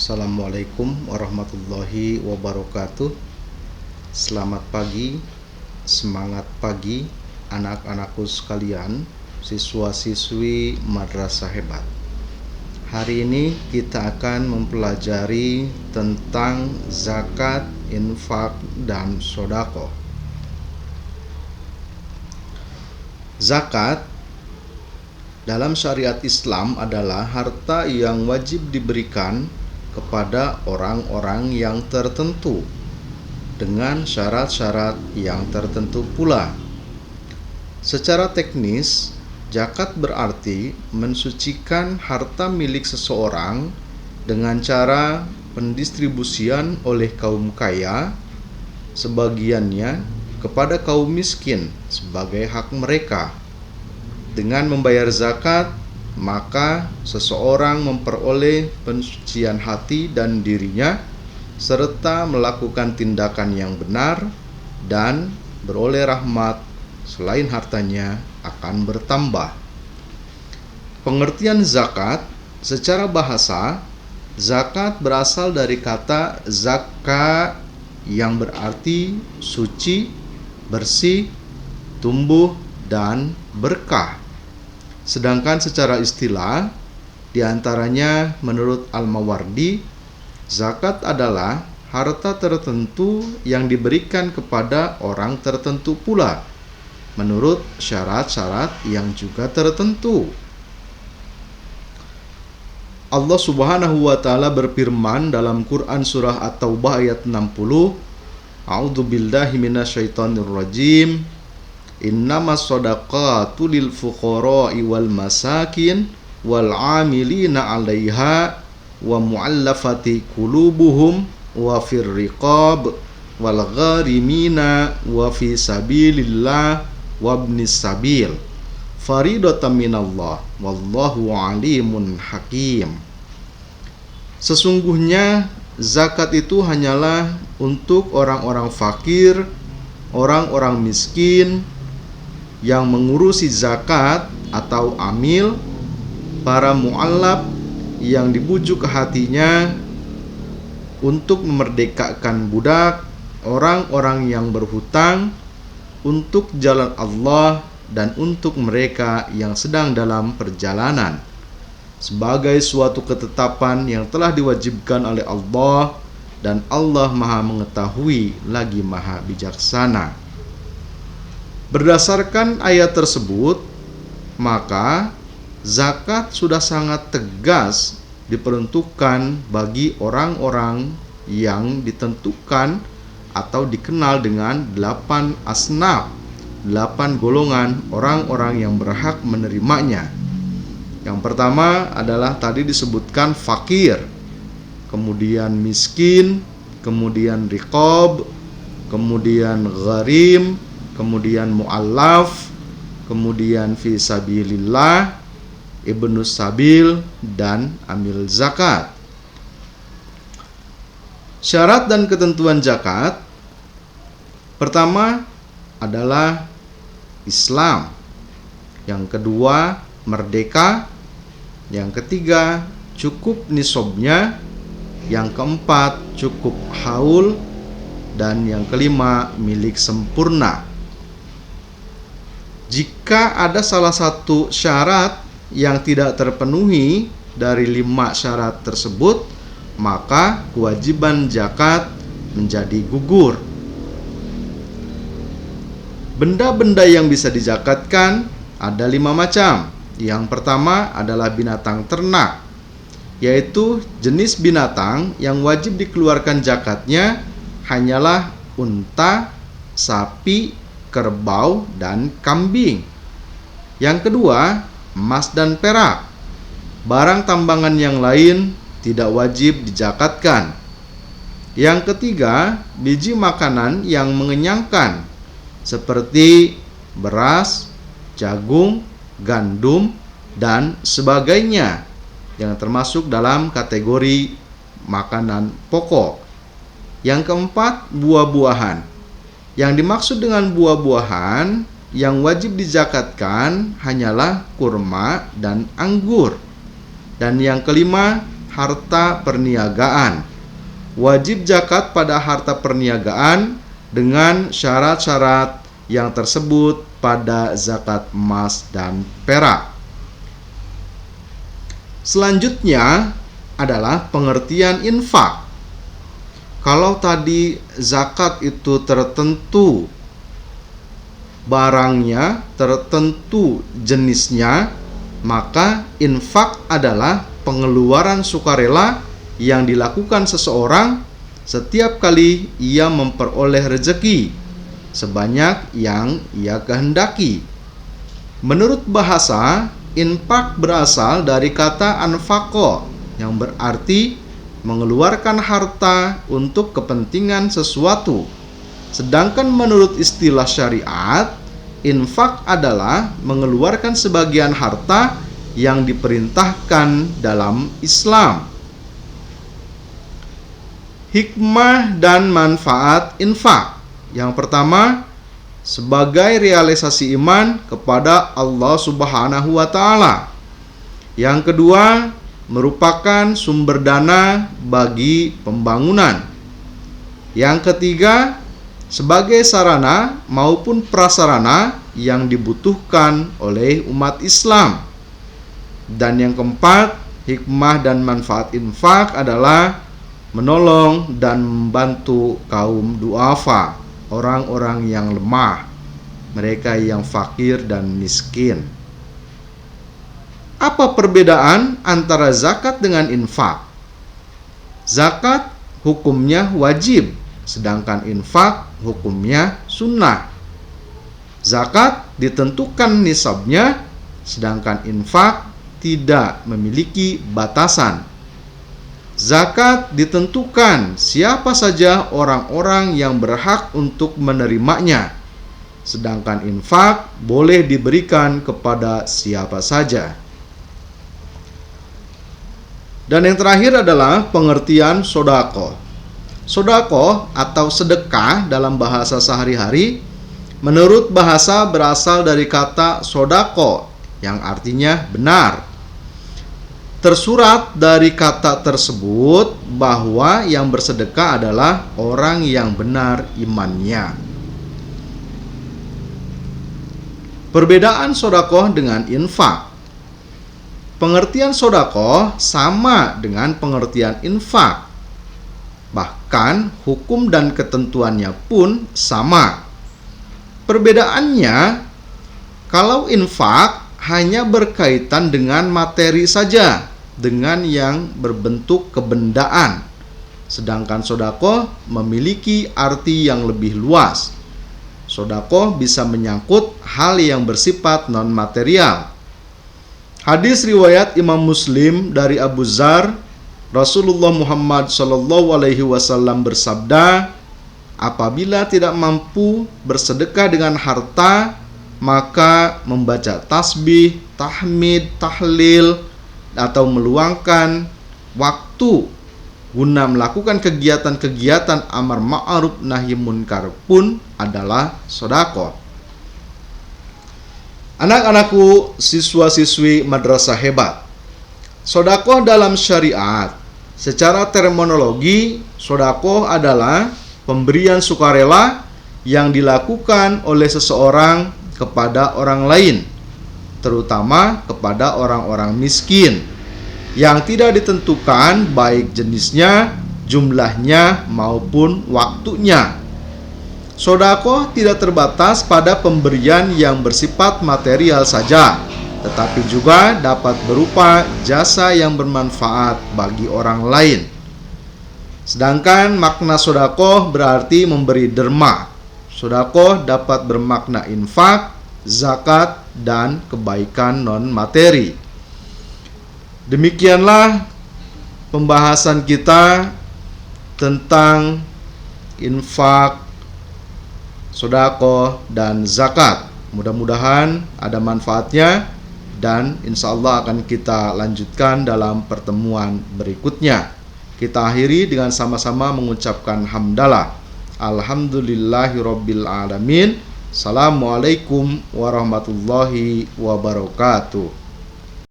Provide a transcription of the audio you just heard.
Assalamualaikum warahmatullahi wabarakatuh. Selamat pagi, semangat pagi anak-anakku sekalian, siswa-siswi madrasah hebat. Hari ini kita akan mempelajari tentang zakat, infak, dan sodako. Zakat dalam syariat Islam adalah harta yang wajib diberikan kepada orang-orang yang tertentu dengan syarat-syarat yang tertentu pula. Secara teknis, zakat berarti mensucikan harta milik seseorang dengan cara pendistribusian oleh kaum kaya sebagiannya kepada kaum miskin sebagai hak mereka. Dengan membayar zakat, maka seseorang memperoleh pensucian hati dan dirinya serta melakukan tindakan yang benar dan beroleh rahmat selain hartanya akan bertambah. Pengertian zakat secara bahasa, zakat berasal dari kata zakka yang berarti suci, bersih, tumbuh, dan berkah. Sedangkan secara istilah, diantaranya menurut Al-Mawardi, zakat adalah harta tertentu yang diberikan kepada orang tertentu pula, menurut syarat-syarat yang juga tertentu. Allah Subhanahu wa Ta'ala berfirman dalam Quran surah At-Taubah ayat 60, A'udzu billahi minasyaitonir rajim. Innamas shadaqatu lil fuqara'i wal masakin wal 'amilina 'alaiha wa mu'allafati qulubuhum wa fir riqab wal gharimina wa fi sabilillah wa ibnis sabil faridatan minallah wallahu 'alimun hakim. Sesungguhnya zakat itu hanyalah untuk orang-orang fakir, orang-orang miskin yang mengurusi zakat atau amil, para mu'allaf yang dibujuk ke hatinya untuk memerdekakan budak, orang-orang yang berhutang untuk jalan Allah, dan untuk mereka yang sedang dalam perjalanan, sebagai suatu ketetapan yang telah diwajibkan oleh Allah, dan Allah Maha Mengetahui lagi Maha Bijaksana. Berdasarkan ayat tersebut, maka zakat sudah sangat tegas diperuntukkan bagi orang-orang yang ditentukan atau dikenal dengan 8 asnaf, 8 golongan orang-orang yang berhak menerimanya. Yang pertama adalah tadi disebutkan fakir, kemudian miskin, kemudian riqab, kemudian gharim, kemudian mu'allaf, kemudian fi sabilillah, ibnus sabil, dan amil zakat. Syarat dan ketentuan zakat pertama adalah Islam, yang kedua merdeka, yang ketiga cukup nisabnya, yang keempat cukup haul, dan yang kelima milik sempurna. Jika ada salah satu syarat yang tidak terpenuhi dari 5 syarat tersebut, maka kewajiban zakat menjadi gugur. Benda-benda yang bisa dizakatkan ada 5 macam. Yang pertama adalah binatang ternak, yaitu jenis binatang yang wajib dikeluarkan zakatnya hanyalah unta, sapi, kerbau, dan kambing. Yang kedua, emas dan perak. Barang tambangan yang lain tidak wajib dizakatkan. Yang ketiga, biji makanan yang mengenyangkan seperti beras, jagung, gandum, dan sebagainya yang termasuk dalam kategori makanan pokok. Yang keempat, buah-buahan. Yang dimaksud dengan buah-buahan yang wajib dizakatkan hanyalah kurma dan anggur. Dan yang kelima, harta perniagaan. Wajib zakat pada harta perniagaan dengan syarat-syarat yang tersebut pada zakat emas dan perak. Selanjutnya adalah pengertian infak. Kalau tadi zakat itu tertentu barangnya, tertentu jenisnya, maka infak adalah pengeluaran sukarela yang dilakukan seseorang setiap kali ia memperoleh rezeki sebanyak yang ia kehendaki. Menurut bahasa, infak berasal dari kata anfaqo yang berarti mengeluarkan harta untuk kepentingan sesuatu. Sedangkan menurut istilah syariat, infak adalah mengeluarkan sebagian harta yang diperintahkan dalam Islam. Hikmah dan manfaat infak. Yang pertama, sebagai realisasi iman kepada Allah Subhanahu wa Ta'ala. Yang kedua, merupakan sumber dana bagi pembangunan. Yang ketiga, sebagai sarana maupun prasarana yang dibutuhkan oleh umat Islam. Dan yang keempat, hikmah dan manfaat infak adalah menolong dan membantu kaum duafa, orang-orang yang lemah, mereka yang fakir dan miskin. Apa perbedaan antara zakat dengan infak? Zakat hukumnya wajib, sedangkan infak hukumnya sunnah. Zakat ditentukan nisabnya, sedangkan infak tidak memiliki batasan. Zakat ditentukan siapa saja orang-orang yang berhak untuk menerimanya, sedangkan infak boleh diberikan kepada siapa saja. Dan yang terakhir adalah pengertian sodaqoh. Sodaqoh atau sedekah dalam bahasa sehari-hari menurut bahasa berasal dari kata sodaqoh yang artinya benar. Tersurat dari kata tersebut bahwa yang bersedekah adalah orang yang benar imannya. Perbedaan sodaqoh dengan infak. Pengertian sodaqoh sama dengan pengertian infak. Bahkan hukum dan ketentuannya pun sama. Perbedaannya, kalau infak hanya berkaitan dengan materi saja, dengan yang berbentuk kebendaan. Sedangkan sodaqoh memiliki arti yang lebih luas. Sodaqoh bisa menyangkut hal yang bersifat non-material. Hadis riwayat Imam Muslim dari Abu Dzar, Rasulullah Muhammad SAW bersabda, apabila tidak mampu bersedekah dengan harta, maka membaca tasbih, tahmid, tahlil, atau meluangkan waktu guna melakukan kegiatan-kegiatan amar ma'ruf nahi munkar pun adalah sedekah. Anak-anakku, siswa-siswi madrasah hebat, sedekah dalam syariat secara terminologi, sedekah adalah pemberian sukarela yang dilakukan oleh seseorang kepada orang lain, terutama kepada orang-orang miskin yang tidak ditentukan baik jenisnya, jumlahnya maupun waktunya. Sedekah tidak terbatas pada pemberian yang bersifat material saja, tetapi juga dapat berupa jasa yang bermanfaat bagi orang lain. Sedangkan makna sedekah berarti memberi derma. Sedekah dapat bermakna infak, zakat, dan kebaikan non-materi. Demikianlah pembahasan kita tentang infak, sedekah, dan zakat. Mudah-mudahan ada manfaatnya dan insya Allah akan kita lanjutkan dalam pertemuan berikutnya. Kita akhiri dengan sama-sama mengucapkan hamdalah. Alhamdulillahirabbil alamin. Assalamualaikum warahmatullahi wabarakatuh.